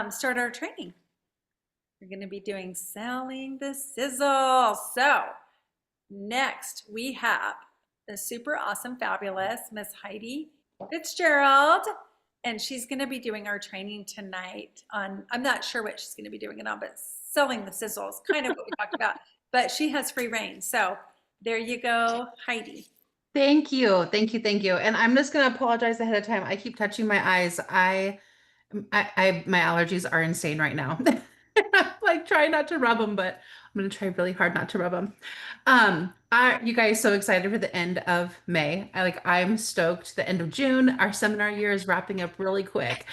start our training. We're going to be doing selling the sizzle. So next we have the super awesome, fabulous Miss Heidi Fitzgerald, and she's going to be doing our training tonight on, I'm not sure what she's going to be doing it on, but selling the sizzle is kind of what we talked about, but she has free reign. So there you go, Heidi. Thank you. Thank you. Thank you. And I'm just going to apologize ahead of time. I keep touching my eyes. My allergies are insane right now. I'm like trying not to rub them, but I'm going to try really hard not to rub them. Are you guys so excited for the end of May? I'm stoked. The end of June, our seminar year is wrapping up really quick.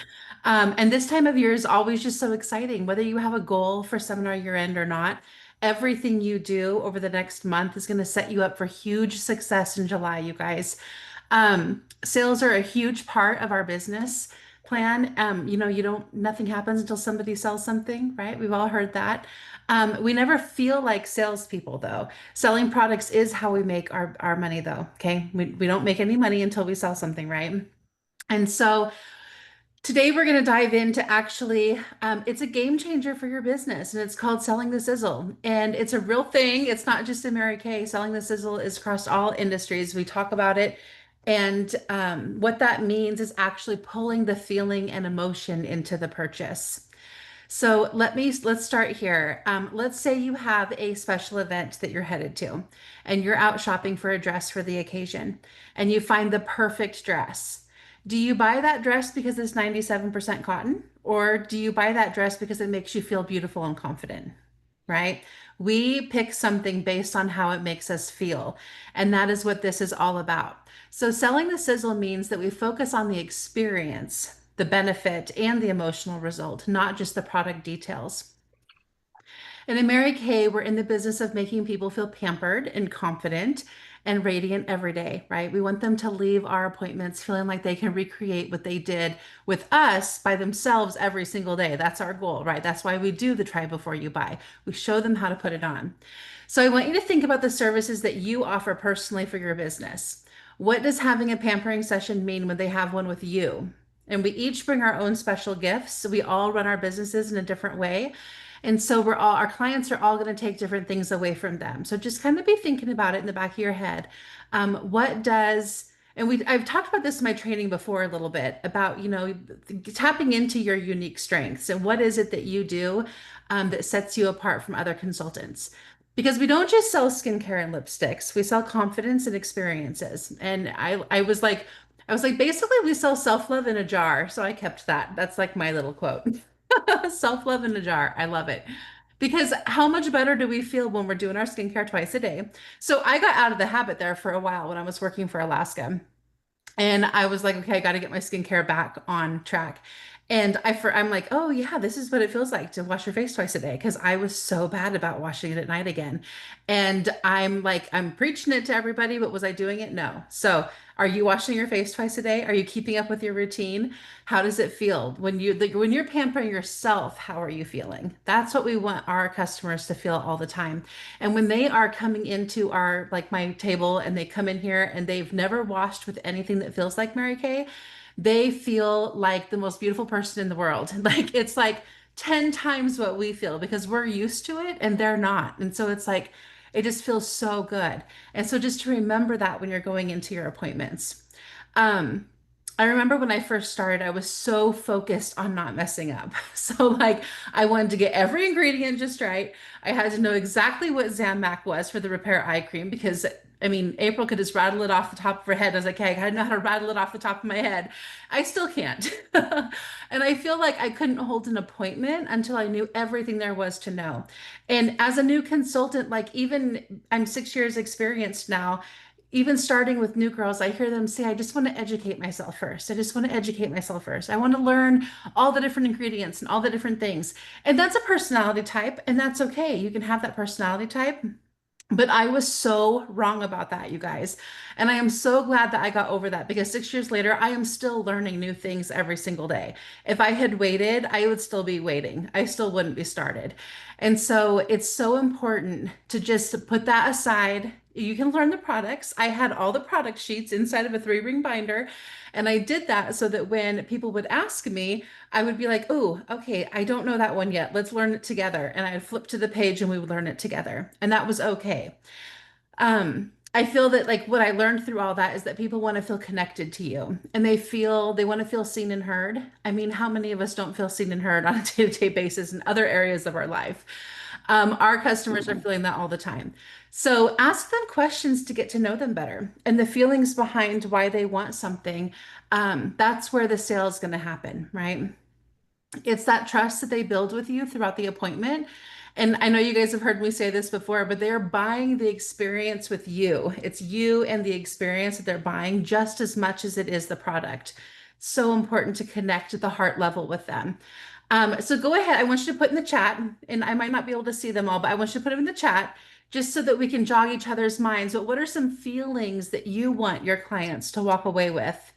And this time of year is always just so exciting, whether you have a goal for seminar year end or not. Everything you do over the next month is going to set you up for huge success in July, you guys. Sales are a huge part of our business plan. Nothing happens until somebody sells something, right? We've all heard that. We never feel like salespeople, though. Selling products is how we make our money, though. Okay. We don't make any money until we sell something, right? And so today we're going to dive into it's a game changer for your business, and it's called Selling the Sizzle. And it's a real thing. It's not just a Mary Kay. Selling the Sizzle is across all industries. We talk about it. And what that means is actually pulling the feeling and emotion into the purchase. So let's start here. Let's say you have a special event that you're headed to, and you're out shopping for a dress for the occasion, and you find the perfect dress. Do you buy that dress because it's 97% cotton, or do you buy that dress because it makes you feel beautiful and confident? Right? We pick something based on how it makes us feel, and that is what this is all about. So, selling the sizzle means that we focus on the experience, the benefit, and the emotional result, not just the product details. And in Mary Kay, we're in the business of making people feel pampered and confident and radiant every day, right? We want them to leave our appointments feeling like they can recreate what they did with us by themselves every single day. That's our goal, right? That's why we do the try before you buy. We show them how to put it on. So I want you to think about the services that you offer personally for your business. What does having a pampering session mean when they have one with you? And we each bring our own special gifts. So we all run our businesses in a different way. And so our clients are all going to take different things away from them. So just kind of be thinking about it in the back of your head. What does, and I've talked about this in my training before a little bit about, tapping into your unique strengths and what is it that you do that sets you apart from other consultants. Because we don't just sell skincare and lipsticks, we sell confidence and experiences. And I was like, basically, we sell self-love in a jar. So I kept that. That's like my little quote. Self-love in a jar. I love it. Because how much better do we feel when we're doing our skincare twice a day? So I got out of the habit there for a while when I was working for Alaska. And I was like, okay, I got to get my skincare back on track. And I'm like, oh yeah, this is what it feels like to wash your face twice a day because I was so bad about washing it at night again. And I'm like, I'm preaching it to everybody, but was I doing it? No. So, are you washing your face twice a day? Are you keeping up with your routine? How does it feel when you're pampering yourself? How are you feeling? That's what we want our customers to feel all the time. And when they are coming into our like my table and they come in here and they've never washed with anything that feels like Mary Kay, they feel like the most beautiful person in the world. Like it's like 10 times what we feel because we're used to it and they're not. And so it's like it just feels so good. And so just to remember that when you're going into your appointments. Um, I remember when I first started, I was so focused on not messing up. So, like, I wanted to get every ingredient just right. I had to know exactly what Zamac was for the repair eye cream because, I mean, April could just rattle it off the top of her head. I was like, okay, I gotta know how to rattle it off the top of my head. I still can't. And I feel like I couldn't hold an appointment until I knew everything there was to know. And as a new consultant, like, even I'm 6 years experienced now even starting with new girls, I hear them say, I just want to educate myself first. I just want to educate myself first. I want to learn all the different ingredients and all the different things. And that's a personality type, and that's okay. You can have that personality type. But I was so wrong about that, you guys. And I am so glad that I got over that because 6 years later, I am still learning new things every single day. If I had waited, I would still be waiting. I still wouldn't be started. And so it's so important to just put that aside You can learn the products. I had all the product sheets inside of a 3-ring binder. And I did that so that when people would ask me, I would be like, oh, okay, I don't know that one yet. Let's learn it together. And I'd flip to the page and we would learn it together. And that was okay. I feel that like what I learned through all that is that people want to feel connected to you and they want to feel seen and heard. I mean, how many of us don't feel seen and heard on a day-to-day basis in other areas of our life? Our customers are feeling that all the time. So ask them questions to get to know them better and the feelings behind why they want something. That's where the sale is going to happen, right? It's that trust that they build with you throughout the appointment. And I know you guys have heard me say this before, but they're buying the experience with you. It's you and the experience that they're buying just as much as it is the product. So important to connect at the heart level with them. So go ahead. I want you to put in the chat, and I might not be able to see them all, but I want you to put them in the chat just so that we can jog each other's minds. But what are some feelings that you want your clients to walk away with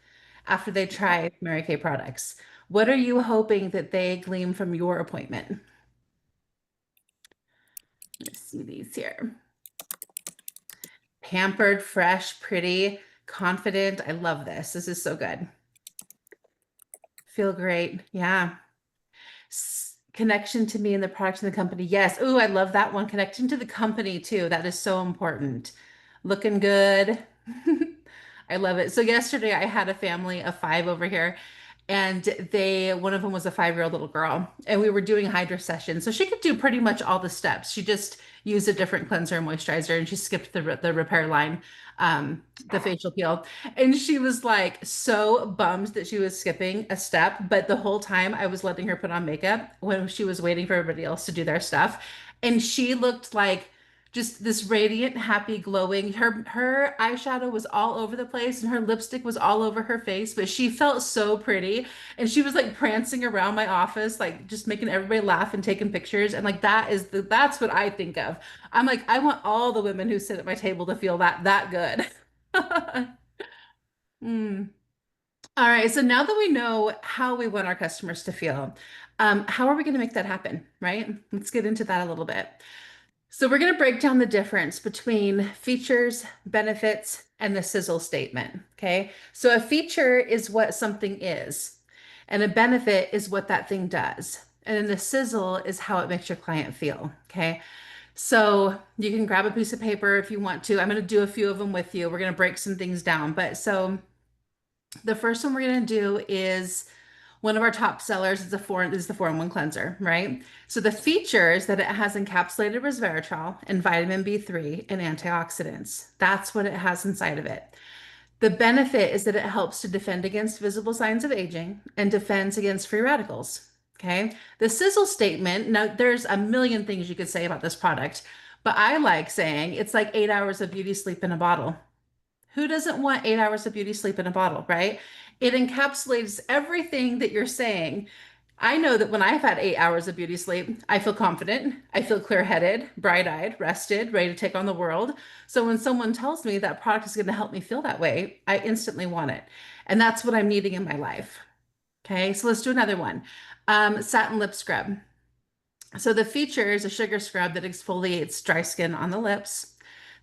after they try Mary Kay products? What are you hoping that they glean from your appointment? Let's see these here. Pampered, fresh, pretty, confident. I love this. This is so good. Feel great. Yeah. Connection to me and the product and the company. Yes. Ooh, I love that one. Connection to the company too. That is so important. Looking good. I love it. So yesterday I had a family of 5 over here, and one of them was a 5-year-old little girl, and we were doing hydro session. So she could do pretty much all the steps. She just used a different cleanser and moisturizer, and she skipped the repair line, the facial peel. And she was like so bummed that she was skipping a step. But the whole time I was letting her put on makeup when she was waiting for everybody else to do their stuff. And she looked like just this radiant, happy, glowing. Her eyeshadow was all over the place and her lipstick was all over her face, but she felt so pretty. And she was like prancing around my office, like just making everybody laugh and taking pictures. And like that's what I think of. I'm like, I want all the women who sit at my table to feel that good. Mm. All right, so now that we know how we want our customers to feel, how are we going to make that happen, right? Let's get into that a little bit. So we're going to break down the difference between features, benefits, and the sizzle statement. Okay. So a feature is what something is, and a benefit is what that thing does. And then the sizzle is how it makes your client feel. Okay. So you can grab a piece of paper if you want to. I'm going to do a few of them with you. We're going to break some things down. But so the first one we're going to do is one of our top sellers is the 4-in-1 cleanser, right? So the features that it has encapsulated resveratrol and vitamin B3 and antioxidants. That's what it has inside of it. The benefit is that it helps to defend against visible signs of aging and defends against free radicals. Okay. The sizzle statement, now there's a million things you could say about this product, but I like saying it's like 8 hours of beauty sleep in a bottle. Who doesn't want 8 hours of beauty sleep in a bottle, right? It encapsulates everything that you're saying. I know that when I've had 8 hours of beauty sleep, I feel confident, I feel clear-headed, bright-eyed, rested, ready to take on the world. So when someone tells me that product is going to help me feel that way, I instantly want it. And that's what I'm needing in my life. Okay, so let's do another one. Satin lip scrub. So the feature is a sugar scrub that exfoliates dry skin on the lips.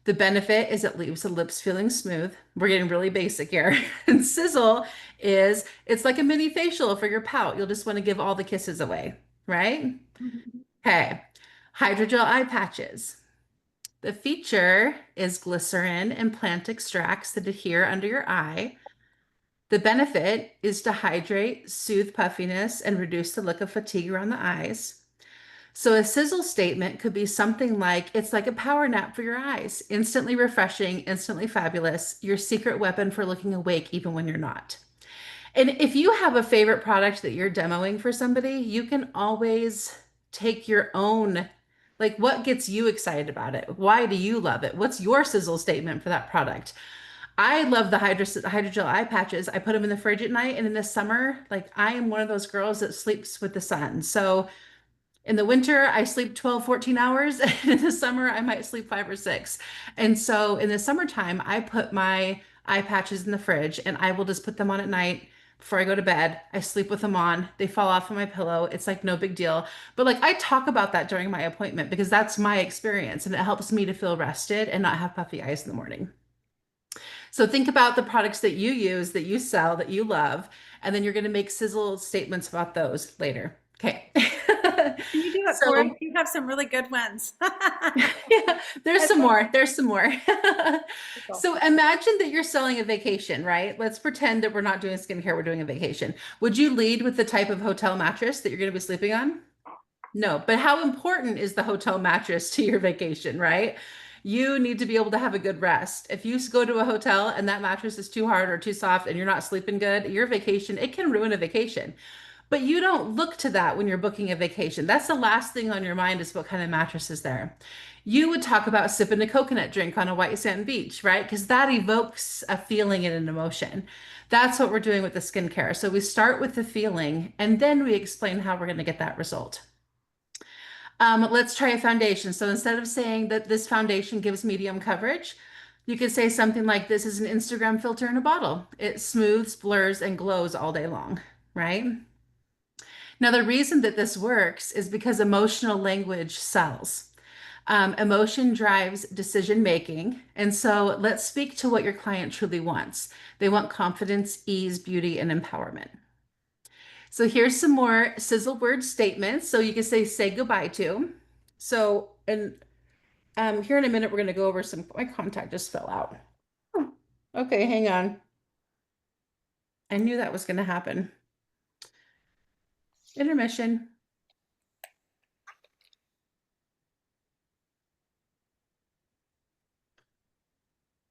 The benefit is it leaves the lips feeling smooth. We're getting really basic here. And Sizzle it's like a mini facial for your pout. You'll just want to give all the kisses away, right? Okay. Hydrogel eye patches. The feature is glycerin and plant extracts that adhere under your eye. The benefit is to hydrate, soothe puffiness, and reduce the look of fatigue around the eyes. So a sizzle statement could be something like, it's like a power nap for your eyes, instantly refreshing, instantly fabulous, your secret weapon for looking awake even when you're not. And if you have a favorite product that you're demoing for somebody, you can always take your own, like what gets you excited about it? Why do you love it? What's your sizzle statement for that product? I love the hydrogel eye patches. I put them in the fridge at night, and in the summer, like I am one of those girls that sleeps with the sun. So in the winter, I sleep 12, 14 hours. And in the summer, I might sleep 5 or 6. And so in the summertime, I put my eye patches in the fridge and I will just put them on at night. before I go to bed. I sleep with them on. They fall off of my pillow. It's like no big deal. But like I talk about that during my appointment because that's my experience and it helps me to feel rested and not have puffy eyes in the morning. So think about the products that you use, that you sell, that you love, and then you're going to make sizzle statements about those later. Okay. Can you do it for us? So You have some really good ones. yeah, there's I some love more. There's some more. people. So imagine that you're selling a vacation, right? Let's pretend that we're not doing skincare, we're doing a vacation. Would you lead with the type of hotel mattress that you're going to be sleeping on? No, but how important is the hotel mattress to your vacation, right? You need to be able to have a good rest. If you go to a hotel and that mattress is too hard or too soft and you're not sleeping good, your vacation, it can ruin a vacation. But you don't look to that when you're booking a vacation. That's the last thing on your mind is what kind of mattress is there. You would talk about sipping a coconut drink on a white sand beach, right? Because that evokes a feeling and an emotion. That's what we're doing with the skincare. So we start with the feeling and then we explain how we're going to get that result. Let's try a foundation. So instead of saying that this foundation gives medium coverage, you could say something like this is an Instagram filter in a bottle. It smooths, blurs, and glows all day long, right? Now, the reason that this works is because emotional language sells. Emotion drives decision making. And so let's speak to what your client truly wants. They want confidence, ease, beauty, and empowerment. So here's some more sizzle word statements. So you can say goodbye to. So, and here in a minute, we're going to go over some, my contact just fell out. Oh, okay, hang on. I knew that was going to happen. Intermission.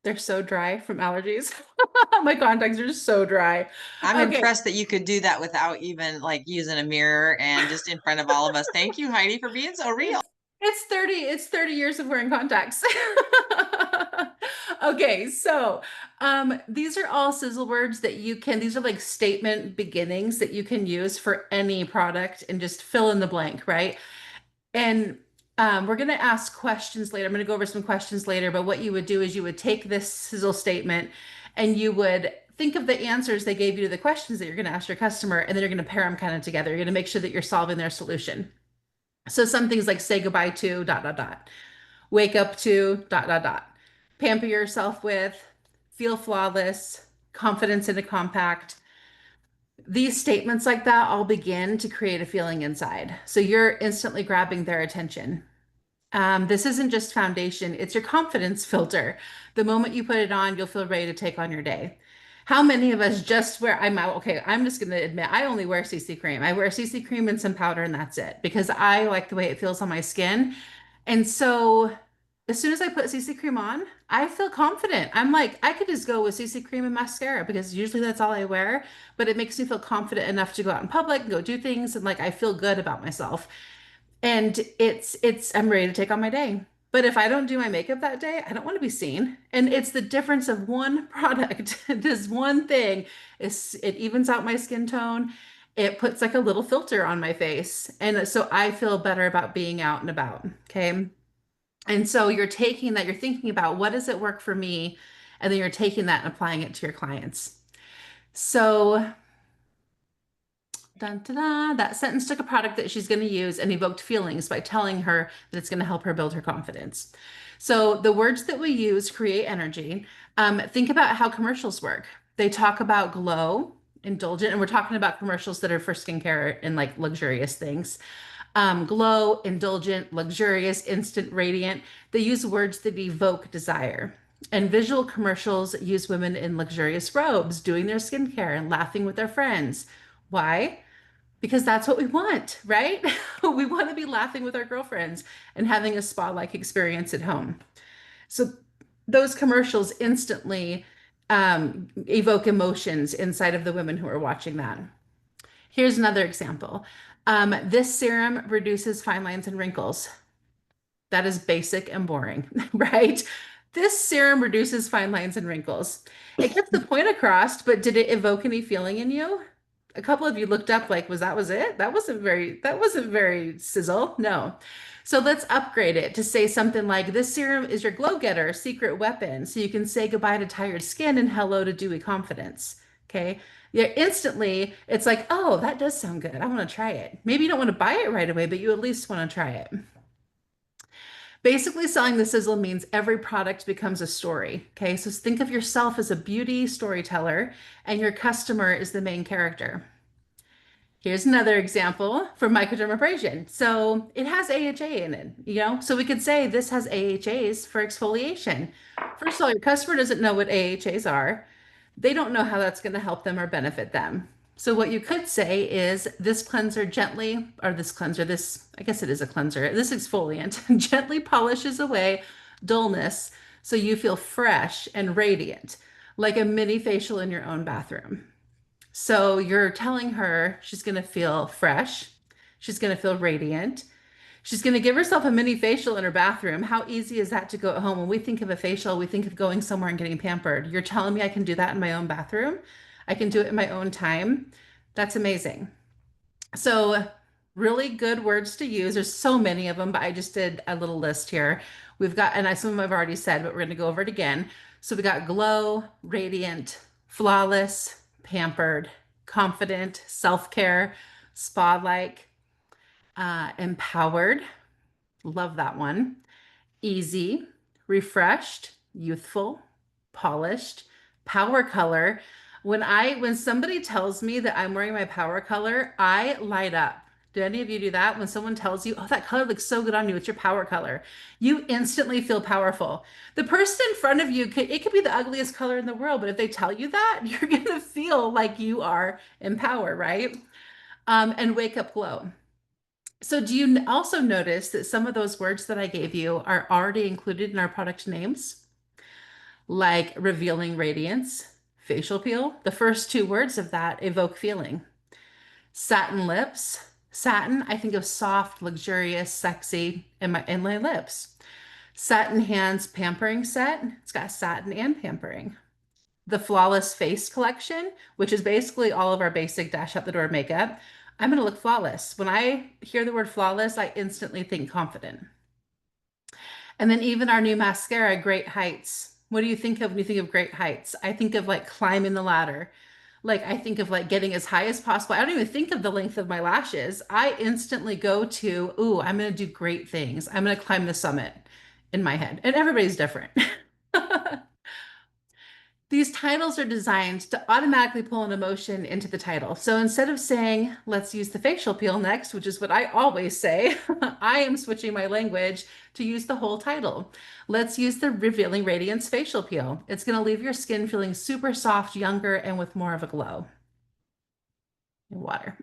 They're so dry from allergies. My contacts are so dry. I'm Okay. impressed that you could do that without even like using a mirror and just in front of all of us. Thank you, Heidi, for being so real. It's 30 years of wearing contacts. Okay, so these are all sizzle words that you can, these are like statement beginnings that you can use for any product and just fill in the blank, right? And we're going to ask questions later. I'm going to go over some questions later, but what you would do is you would take this sizzle statement and you would think of the answers they gave you to the questions that you're going to ask your customer, and then you're going to pair them kind of together. You're going to make sure that you're solving their solution. So some things like say goodbye to dot dot dot, wake up to dot dot dot, pamper yourself with, feel flawless, confidence in a compact. These statements like that all begin to create a feeling inside. So you're instantly grabbing their attention. This isn't just foundation, it's your confidence filter. The moment you put it on, you'll feel ready to take on your day. How many of us just wear, okay, I'm just going to admit, I only wear CC cream. I wear CC cream and some powder, and that's it because I like the way it feels on my skin. And so as soon as I put CC cream on, I feel confident. I'm like, I could just go with CC cream and mascara because usually that's all I wear, but it makes me feel confident enough to go out in public and go do things. And like, I feel good about myself. And I'm ready to take on my day. But if I don't do my makeup that day, I don't want to be seen. And it's the difference of one product. This one thing is it evens out my skin tone. It puts like a little filter on my face. And so I feel better about being out and about. Okay. And so you're taking that, you're thinking about what does it work for me? And then you're taking that and applying it to your clients. So dun, dun, dun, that sentence took a product that she's going to use and evoked feelings by telling her that it's going to help her build her confidence. So the words that we use create energy. Think about how commercials work. They talk about glow, indulgent, and we're talking about commercials that are for skincare and like luxurious things. Glow, indulgent, luxurious, instant, radiant. They use words that evoke desire. And visual commercials use women in luxurious robes doing their skincare and laughing with their friends. Why? Because that's what we want, right? We want to be laughing with our girlfriends and having a spa-like experience at home. So those commercials instantly evoke emotions inside of the women who are watching that. Here's another example. This serum reduces fine lines and wrinkles. That is basic and boring, right? This serum reduces fine lines and wrinkles. It gets the point across, but did it evoke any feeling in you? A couple of you looked up like, was it? That wasn't very sizzle. No. So let's upgrade it to say something like this serum is your glow getter, secret weapon. So you can say goodbye to tired skin and hello to dewy confidence. Okay. Yeah, instantly it's like, oh, that does sound good. I want to try it. Maybe you don't want to buy it right away, but you at least want to try it. Basically, selling the sizzle means every product becomes a story. Okay, so think of yourself as a beauty storyteller, and your customer is the main character. Here's another example for microdermabrasion. So it has AHA in it, so we could say this has AHAs for exfoliation. First of all, your customer doesn't know what AHAs are. They don't know how that's going to help them or benefit them. So what you could say is this cleanser gently, or this cleanser, I guess it is a cleanser, this exfoliant gently polishes away dullness so you feel fresh and radiant, like a mini facial in your own bathroom. So you're telling her she's going to feel fresh. She's going to feel radiant. She's going to give herself a mini facial in her bathroom. How easy is that to go at home? When we think of a facial, we think of going somewhere and getting pampered. You're telling me I can do that in my own bathroom? I can do it in my own time. That's amazing. So, really good words to use. There's so many of them, but I just did a little list here. We've got, and some of them I've already said, but we're going to go over it again. So, we got glow, radiant, flawless, pampered, confident, self-care, spa-like, empowered. Love that one. Easy, refreshed, youthful, polished, power color. When somebody tells me that I'm wearing my power color, I light up. Do any of you do that? When someone tells you, oh, that color looks so good on you, it's your power color, you instantly feel powerful. The person in front of you, it could be the ugliest color in the world, but if they tell you that, you're going to feel like you are in power, right? And wake up glow. So do you also notice that some of those words that I gave you are already included in our product names? Like revealing radiance, facial peel. The first two words of that evoke feeling. Satin lips. Satin, I think of soft, luxurious, sexy in my lips. Satin hands pampering set. It's got satin and pampering. The Flawless Face collection, which is basically all of our basic dash out the door makeup. I'm going to look flawless. When I hear the word flawless, I instantly think confident. And then even our new mascara, Great Heights. What do you think of when you think of Great Heights? I think of like climbing the ladder. Like I think of like getting as high as possible. I don't even think of the length of my lashes. I instantly go to, ooh, I'm going to do great things. I'm going to climb the summit in my head. And everybody's different. These titles are designed to automatically pull an emotion into the title. So instead of saying, let's use the facial peel next, which is what I always say, I am switching my language to use the whole title. Let's use the Revealing Radiance facial peel. It's going to leave your skin feeling super soft, younger, and with more of a glow. Water.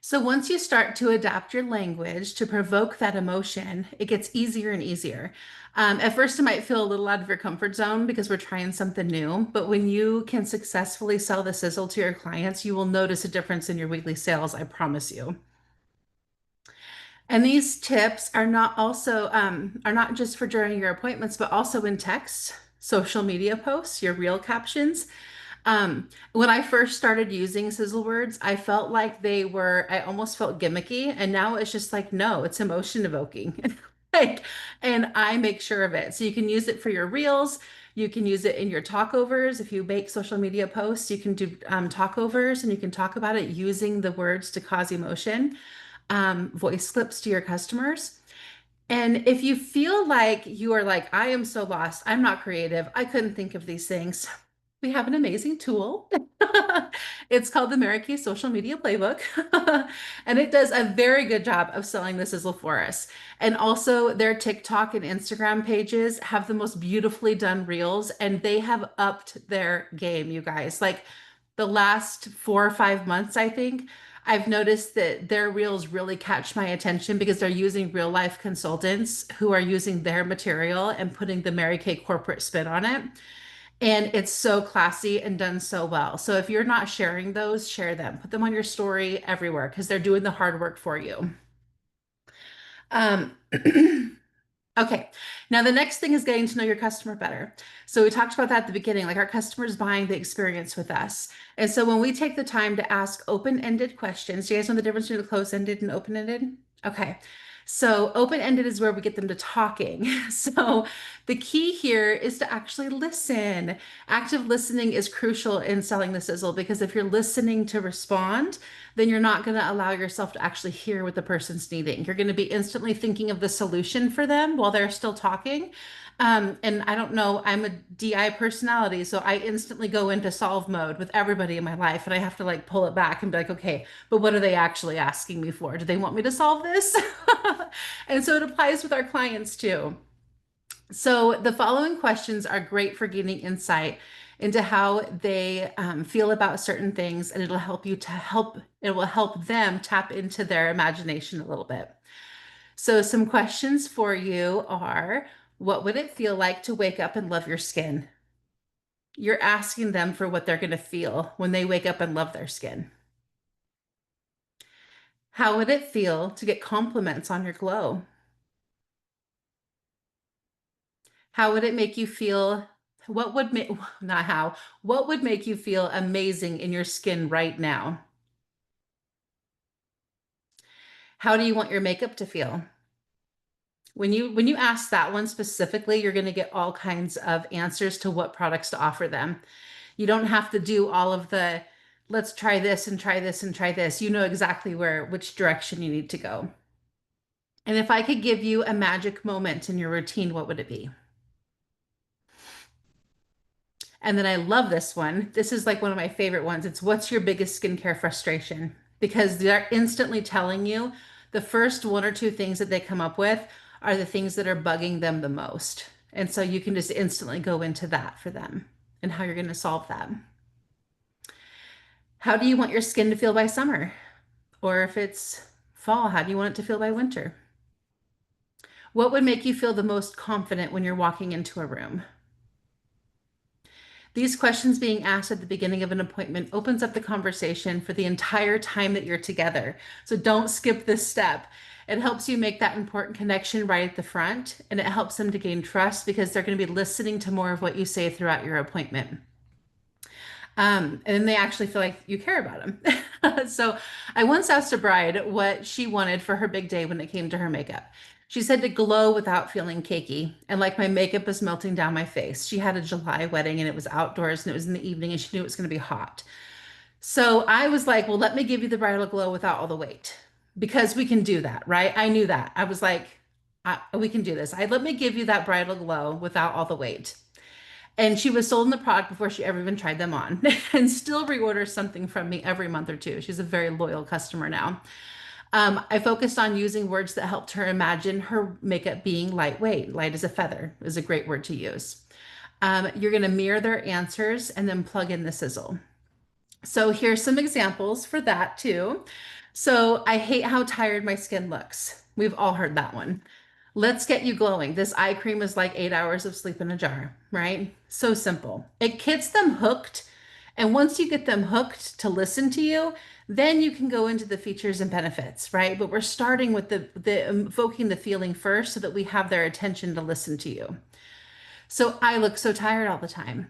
So once you start to adapt your language to provoke that emotion, it gets easier and easier. At first, it might feel a little out of your comfort zone because we're trying something new, but when you can successfully sell the sizzle to your clients, you will notice a difference in your weekly sales, I promise you. And these tips are not just for during your appointments, but also in text, social media posts, your reel captions. When I first started using sizzle words, I felt like I almost felt gimmicky. And now it's just like, no, it's emotion evoking. Like, and I make sure of it. So you can use it for your reels. You can use it in your talkovers. If you make social media posts, you can do talkovers and you can talk about it using the words to cause emotion, voice clips to your customers. And if you feel like you are like, I am so lost, I'm not creative, I couldn't think of these things, we have an amazing tool. It's called the Mary Kay Social Media Playbook. And it does a very good job of selling the sizzle for us. And also their TikTok and Instagram pages have the most beautifully done reels, and they have upped their game, you guys. Like the last 4 or 5 months, I think, I've noticed that their reels really catch my attention because they're using real life consultants who are using their material and putting the Mary Kay corporate spin on it. And it's so classy and done so well. So if you're not sharing those, share them. Put them on your story everywhere because they're doing the hard work for you. Um, okay, now the next thing is getting to know your customer better. So we talked about that at the beginning, like our customers buying the experience with us. And so when we take the time to ask open-ended questions, do you guys know the difference between closed-ended and open-ended? Okay. So open-ended is where we get them to talking. So the key here is to actually listen. Active listening is crucial in selling the sizzle because if you're listening to respond, then you're not going to allow yourself to actually hear what the person's needing. You're going to be instantly thinking of the solution for them while they're still talking. And I don't know, I'm a DI personality, so I instantly go into solve mode with everybody in my life, and I have to like pull it back and be like, okay, but what are they actually asking me for? Do they want me to solve this? And so it applies with our clients too. So the following questions are great for gaining insight into how they feel about certain things, and it'll help you to help, it will help them tap into their imagination a little bit. So some questions for you are, what would it feel like to wake up and love your skin? You're asking them for what they're going to feel when they wake up and love their skin. How would it feel to get compliments on your glow? How would it make you feel? What would make, not how, what would make you feel amazing in your skin right now? How do you want your makeup to feel? When you ask that one specifically, you're going to get all kinds of answers to what products to offer them. You don't have to do all of the, let's try this and try this and try this. You know exactly which direction you need to go. And if I could give you a magic moment in your routine, what would it be? And then I love this one. This is like one of my favorite ones. It's what's your biggest skincare frustration? Because they're instantly telling you the first one or two things that they come up with are the things that are bugging them the most. And so you can just instantly go into that for them and how you're going to solve that. How do you want your skin to feel by summer? Or if it's fall, how do you want it to feel by winter? What would make you feel the most confident when you're walking into a room? These questions being asked at the beginning of an appointment opens up the conversation for the entire time that you're together. So don't skip this step. It helps you make that important connection right at the front, and it helps them to gain trust because they're going to be listening to more of what you say throughout your appointment. And then they actually feel like you care about them. So I once asked a bride what she wanted for her big day when it came to her makeup. She said to glow without feeling cakey and like my makeup was melting down my face. She had a July wedding and it was outdoors and it was in the evening and she knew it was going to be hot. So I was like, well, let me give you the bridal glow without all the weight because we can do that, right? I knew that. I was like, we can do this. Let me give you that bridal glow without all the weight. And she was sold in the product before she ever even tried them on and still reorders something from me every month or two. She's a very loyal customer now. I focused on using words that helped her imagine her makeup being lightweight. Light as a feather is a great word to use. You're going to mirror their answers and then plug in the sizzle. So here's some examples for that too. So I hate how tired my skin looks. We've all heard that one. Let's get you glowing. This eye cream is like 8 hours of sleep in a jar, right? So simple. It gets them hooked. And once you get them hooked to listen to you, then you can go into the features and benefits, right? But we're starting with the evoking the feeling first so that we have their attention to listen to you. So I look so tired all the time.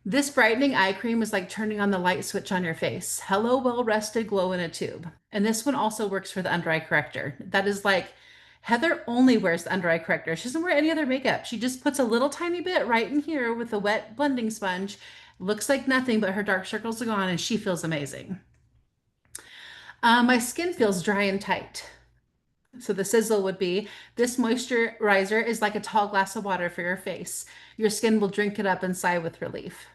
This brightening eye cream is like turning on the light switch on your face. Hello, well-rested glow in a tube. And this one also works for the under eye corrector. That is like, Heather only wears the under eye corrector. She doesn't wear any other makeup. She just puts a little tiny bit right in here with a wet blending sponge. Looks like nothing, but her dark circles are gone and she feels amazing. My skin feels dry and tight. So the sizzle would be, this moisturizer is like a tall glass of water for your face. Your skin will drink it up and sigh with relief.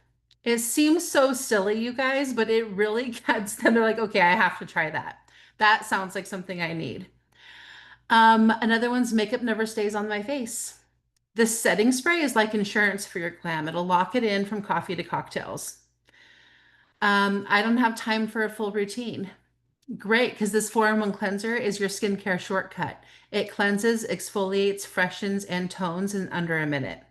It seems so silly, you guys, but it really gets them. They're like, okay, I have to try that. That sounds like something I need. Another one's makeup never stays on my face. This setting spray is like insurance for your glam. It'll lock it in from coffee to cocktails. I don't have time for a full routine. Great, because this 4-in-1 cleanser is your skincare shortcut. It cleanses, exfoliates, freshens, and tones in under a minute.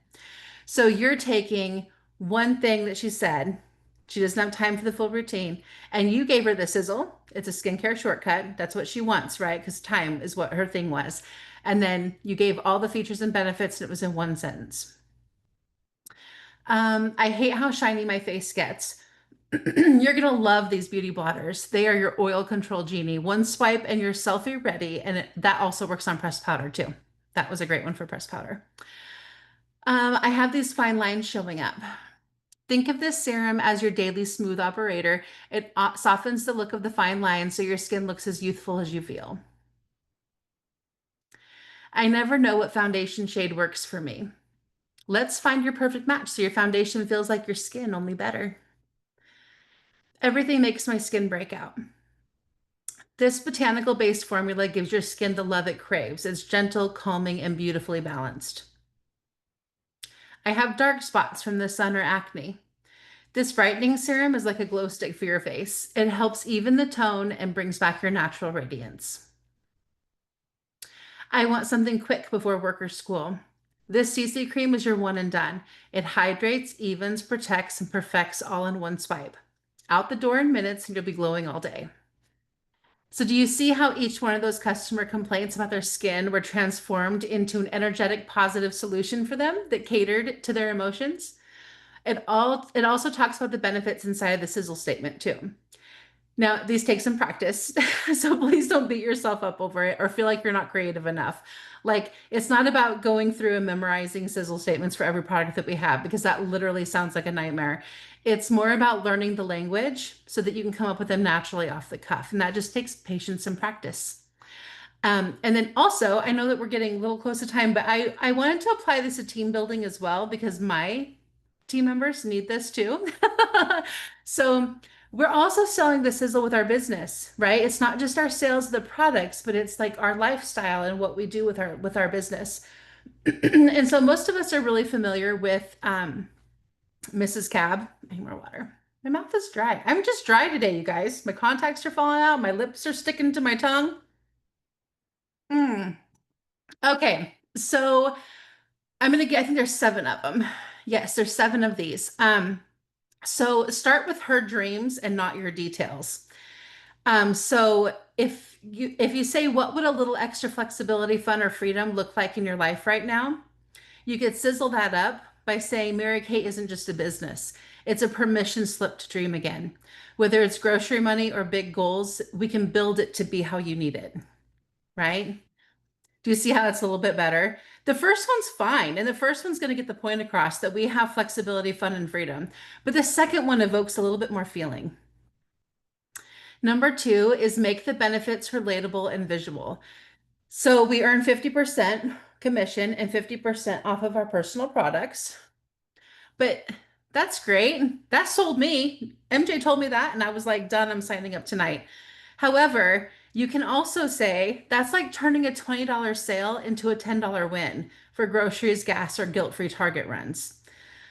So you're taking one thing that she said, she doesn't have time for the full routine, and you gave her the sizzle. It's a skincare shortcut. That's what she wants, right? Because time is what her thing was. And then you gave all the features and benefits, and it was in one sentence. I hate how shiny my face gets. You're going to love these beauty blotters. They are your oil control genie. One swipe and you're selfie ready. And that also works on pressed powder too. That was a great one for pressed powder. I have these fine lines showing up. Think of this serum as your daily smooth operator. It softens the look of the fine lines so your skin looks as youthful as you feel. I never know what foundation shade works for me. Let's find your perfect match so your foundation feels like your skin, only better. Everything makes my skin break out. This botanical-based formula gives your skin the love it craves. It's gentle, calming, and beautifully balanced. I have dark spots from the sun or acne. This brightening serum is like a glow stick for your face. It helps even the tone and brings back your natural radiance. I want something quick before work or school. This CC cream is your one and done. It hydrates, evens, protects, and perfects all in one swipe. Out the door in minutes and you'll be glowing all day. So do you see how each one of those customer complaints about their skin were transformed into an energetic, positive solution for them that catered to their emotions? It also talks about the benefits inside of the Sizzle statement too. Now, these take some practice, so please don't beat yourself up over it or feel like you're not creative enough. Like, it's not about going through and memorizing Sizzle statements for every product that we have, because that literally sounds like a nightmare. It's more about learning the language so that you can come up with them naturally off the cuff. And that just takes patience and practice. And then also, I know that we're getting a little close to time, but I wanted to apply this to team building as well, because my team members need this too. So we're also selling the Sizzle with our business, right? It's not just our sales of the products, but it's like our lifestyle and what we do with our business. And so most of us are really familiar with Mrs. Cab. I need more water. My mouth is dry. I'm just dry today, you guys. My contacts are falling out. My lips are sticking to my tongue. Okay, so I think there's 7 of them. Yes, there's 7 of these. So start with her dreams and not your details. So if you say, what would a little extra flexibility, fun, or freedom look like in your life right now? You could sizzle that up by saying Mary Kate isn't just a business. It's a permission slip to dream again. Whether it's grocery money or big goals, we can build it to be how you need it, right? Do you see how that's a little bit better? The first one's fine, and the first one's going to get the point across that we have flexibility, fun, and freedom. But the second one evokes a little bit more feeling. Number 2 is make the benefits relatable and visual. So we earn 50% commission and 50% off of our personal products. But that's great. That sold me. MJ told me that, and I was like, done, I'm signing up tonight. However, you can also say that's like turning a $20 sale into a $10 win for groceries, gas, or guilt-free Target runs.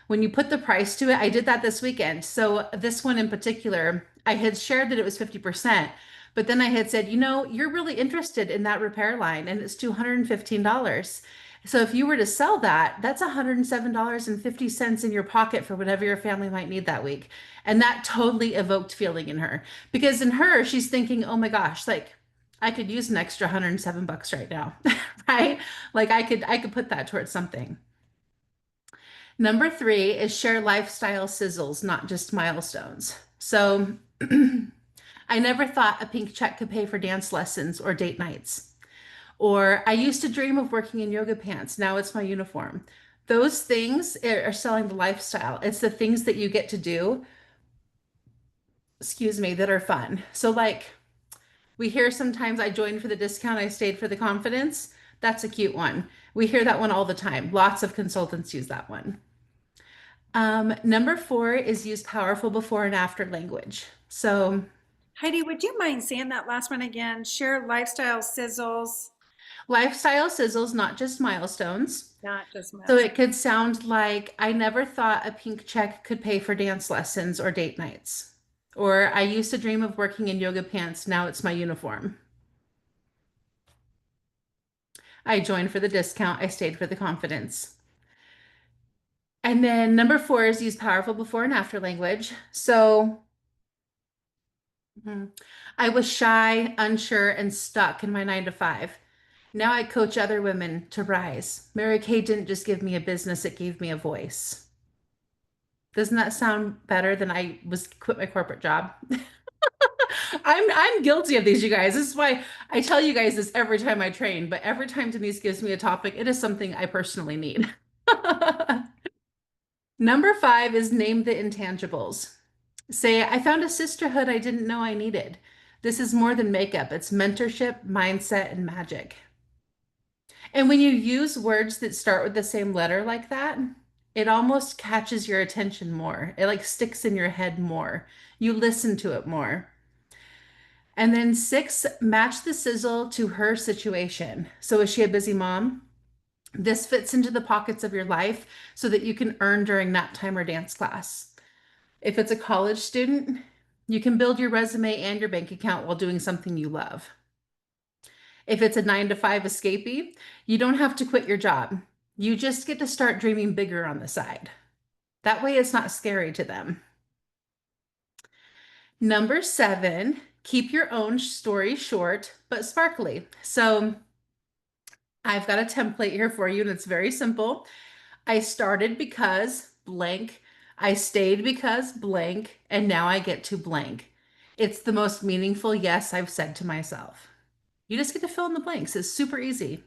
When you put the price to it, I did that this weekend. So this one in particular, I had shared that it was 50%, but then I had said, you're really interested in that repair line and it's $215. So if you were to sell that, that's $107.50 in your pocket for whatever your family might need that week. And that totally evoked feeling in her, because in her, she's thinking, oh my gosh, like I could use an extra $107 right now, right? Like I could put that towards something. Number 3 is share lifestyle sizzles, not just milestones. So I never thought a pink check could pay for dance lessons or date nights. Or I used to dream of working in yoga pants. Now it's my uniform. Those things are selling the lifestyle. It's the things that you get to do, that are fun. So like we hear sometimes, I joined for the discount, I stayed for the confidence. That's a cute one. We hear that one all the time. Lots of consultants use that one. Number 4 is use powerful before and after language. So Heidi, would you mind saying that last one again? Share lifestyle sizzles, lifestyle sizzles, not just milestones. not just So milestones. it could sound like, I never thought a pink check could pay for dance lessons or date nights. Or I used to dream of working in yoga pants. Now it's my uniform. I joined for the discount. I stayed for the confidence. And then number 4 is use powerful before and after language. So I was shy, unsure, and stuck in my 9 to 5. Now I coach other women to rise. Mary Kay didn't just give me a business, it gave me a voice. Doesn't that sound better than I was quit my corporate job? I'm guilty of these, you guys. This is why I tell you guys this every time I train, but every time Denise gives me a topic, it is something I personally need. Number 5 is name the intangibles. Say, I found a sisterhood I didn't know I needed. This is more than makeup, it's mentorship, mindset, and magic. And when you use words that start with the same letter like that, it almost catches your attention more. It like sticks in your head more. You listen to it more. And then 6, match the sizzle to her situation. So is she a busy mom? This fits into the pockets of your life so that you can earn during nap time or dance class. If it's a college student, you can build your resume and your bank account while doing something you love. If it's a 9 to 5 escapee, you don't have to quit your job. You just get to start dreaming bigger on the side. That way it's not scary to them. Number 7, keep your own story short but sparkly. So I've got a template here for you and it's very simple. I started because blank. I stayed because blank. And now I get to blank. It's the most meaningful yes I've said to myself. You just get to fill in the blanks. It's super easy.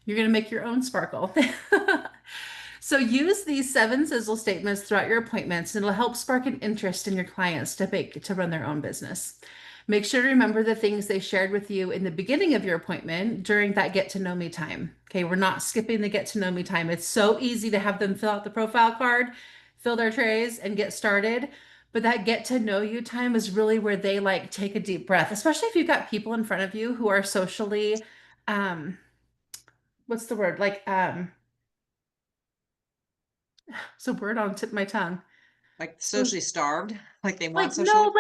You're going to make your own sparkle. So use these 7 sizzle statements throughout your appointments, and it'll help spark an interest in your clients to run their own business. Make sure to remember the things they shared with you in the beginning of your appointment during that get to know me time. Okay, we're not skipping the get to know me time. It's so easy to have them fill out the profile card, fill their trays, and get started. But that get to know you time is really where they like take a deep breath, especially if you've got people in front of you who are socially, um, what's the word? So word on the tip of my tongue. Like socially starved, like they want Like socially. no,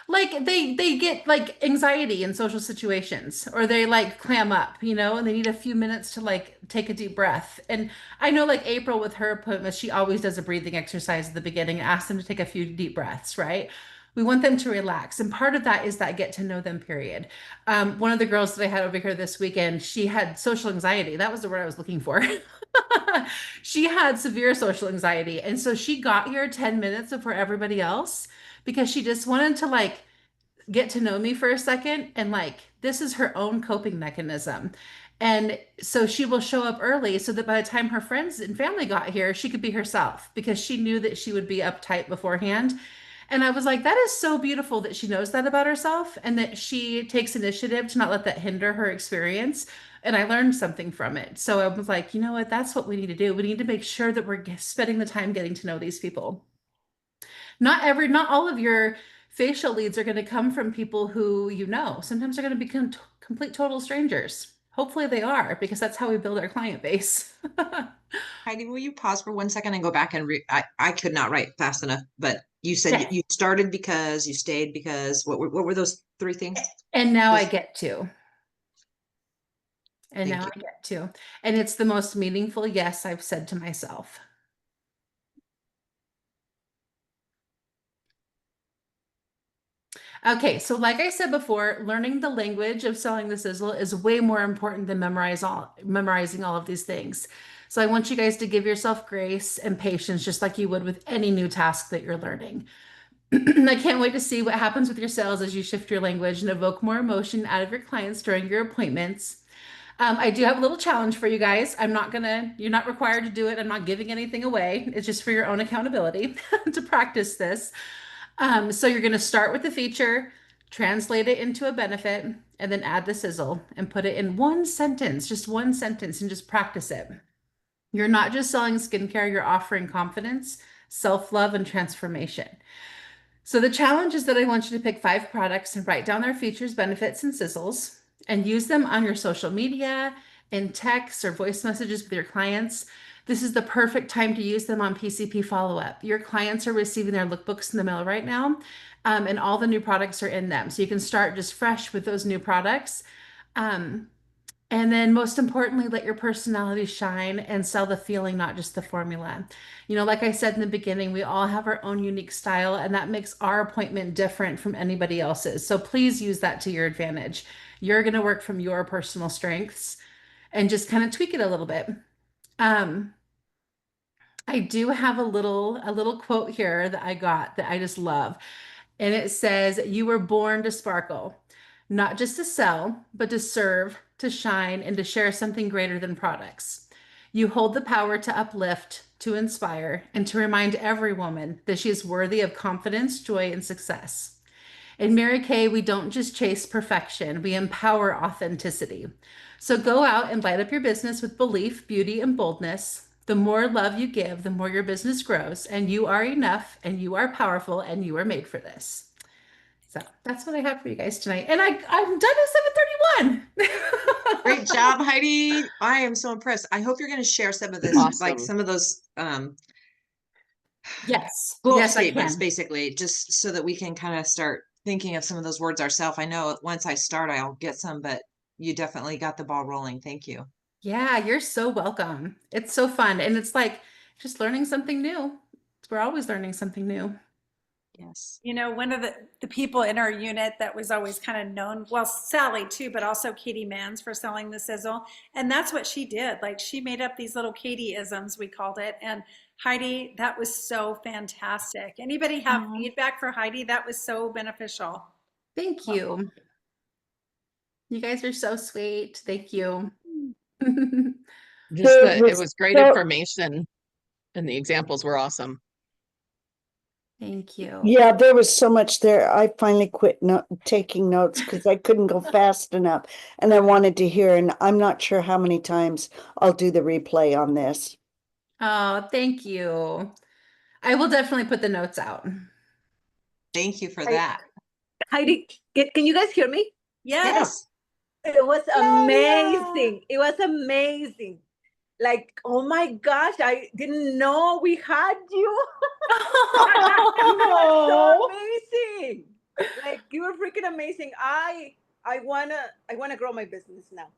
like they get like anxiety in social situations or they like clam up, and they need a few minutes to like take a deep breath. And I know like April with her appointments, she always does a breathing exercise at the beginning and asks them to take a few deep breaths, right? We want them to relax. And part of that is that get to know them period. One of the girls that I had over here this weekend, she had social anxiety. That was the word I was looking for. She had severe social anxiety. And so she got here 10 minutes before everybody else because she just wanted to like get to know me for a second. And like, this is her own coping mechanism. And so she will show up early so that by the time her friends and family got here, she could be herself because she knew that she would be uptight beforehand. And I was like, that is so beautiful that she knows that about herself and that she takes initiative to not let that hinder her experience. And I learned something from it. So I was like, you know what? That's what we need to do. We need to make sure that we're spending the time getting to know these people. Not all of your facial leads are going to come from people who you know. Sometimes they're going to become complete total strangers. Hopefully they are, because that's how we build our client base. Heidi, will you pause for 1 second and go back and I could not write fast enough, but you said Okay. you started because you stayed because what were those 3 things? And now I Just get to. And thank now you. I get to. And it's the most meaningful yes I've said to myself. Okay, so like I said before, learning the language of selling the sizzle is way more important than memorizing all of these things. So I want you guys to give yourself grace and patience, just like you would with any new task that you're learning. I can't wait to see what happens with your sales as you shift your language and evoke more emotion out of your clients during your appointments. I do have a little challenge for you guys. You're not required to do it. I'm not giving anything away. It's just for your own accountability to practice this. So you're going to start with the feature, translate it into a benefit, and then add the sizzle and put it in one sentence, just one sentence, and just practice it. You're not just selling skincare, you're offering confidence, self-love, and transformation. So the challenge is that I want you to pick 5 products and write down their features, benefits, and sizzles, and use them on your social media, in text or voice messages with your clients. This is the perfect time to use them on PCP follow-up. Your clients are receiving their lookbooks in the mail right now, and all the new products are in them. So you can start just fresh with those new products. And then most importantly, let your personality shine and sell the feeling, not just the formula. Like I said in the beginning, we all have our own unique style, and that makes our appointment different from anybody else's. So please use that to your advantage. You're going to work from your personal strengths and just kind of tweak it a little bit. Um, I do have a little quote here that I got that I just love. And it says, "You were born to sparkle, not just to sell, but to serve, to shine, and to share something greater than products. You hold the power to uplift, to inspire, and to remind every woman that she is worthy of confidence, joy, and success." In Mary Kay, we don't just chase perfection, we empower authenticity. So go out and light up your business with belief, beauty, and boldness. The more love you give, the more your business grows, and you are enough, and you are powerful, and you are made for this. So that's what I have for you guys tonight. And I'm done at 7:31. Great job, Heidi. I am so impressed. I hope you're going to share some of this, like Awesome. some of those Yes. goal Yes, I statements, can. basically, just so that we can kind of start thinking of some of those words ourselves. I know once I start, I'll get some, but you definitely got the ball rolling. Thank you. Yeah, you're so welcome. It's so fun. And it's like just learning something new. We're always learning something new. Yes. You know, one of the people in our unit that was always kind of known, well, Sally too, but also Katie Mans for selling the sizzle. And that's what she did. Like she made up these little Katie-isms, we called it. And Heidi, that was so fantastic. Anybody have Aw. feedback for Heidi? That was so beneficial. Thank you. You guys are so sweet. Thank you. Just There that it was was great so, information and the examples were awesome. Thank you. yeah, there was so much there. I finally quit taking notes because I couldn't go fast enough. And I wanted to hear, and I'm not sure how many times I'll do the replay on this. Oh, thank you. I will definitely put the notes out. Thank you for I- that. Heidi, can you guys hear me? Yes. Yes. It was Yeah. amazing. It was amazing. Like, oh my gosh, I didn't know we had you. You were so amazing. Like, you were freaking amazing. I wanna grow my business now.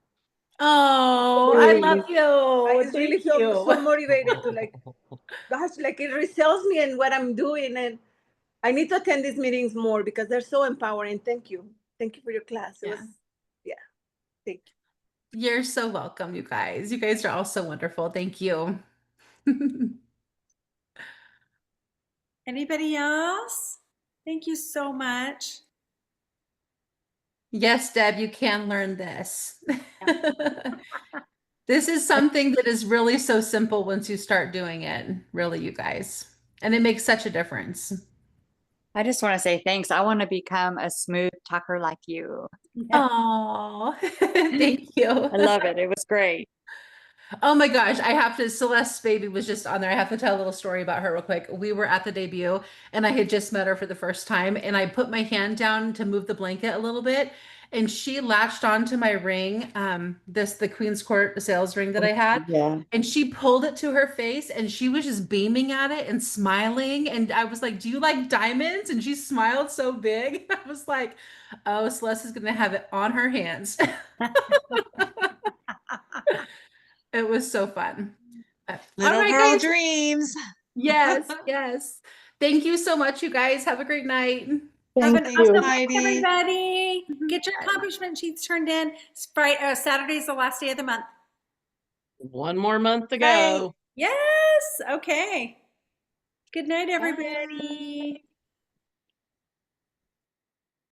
Oh, I Really. love I you. really Thank feel so you. motivated to like, gosh, like it resells me in what I'm doing, and I need to attend these meetings more because they're so empowering. Thank you. Thank you for your class. It Yeah. was, yeah, thank you. You're so welcome, you guys. You guys are all so wonderful. Thank you. Anybody else? Thank you so much. Yes, Deb, you can learn this. This is something that is really so simple once you start doing it, really, you guys. And it makes such a difference. I just want to say thanks. I want to become a smooth talker like you. Oh, thank you. I love it. It was great. Oh my gosh, I have to. Celeste's baby was just on there. I have to tell a little story about her real quick. We were at the debut and I had just met her for the first time, and I put my hand down to move the blanket a little bit, and she latched onto my ring, the Queen's Court sales ring that I had, Yeah. and she pulled it to her face and she was just beaming at it and smiling. And I was like, "Do you like diamonds?" And she smiled so big. I was like, "Oh, Celeste is gonna have it on her hands." It was so fun. All Little right, girl guys. dreams. Yes, yes. Thank you so much, you guys. Have a great night. Have Thank an you. awesome week, Heidi. everybody. Get your accomplishment sheets turned in. Saturday's the last day of the month. One more month to Right. go. Yes. Okay. Good night, everybody.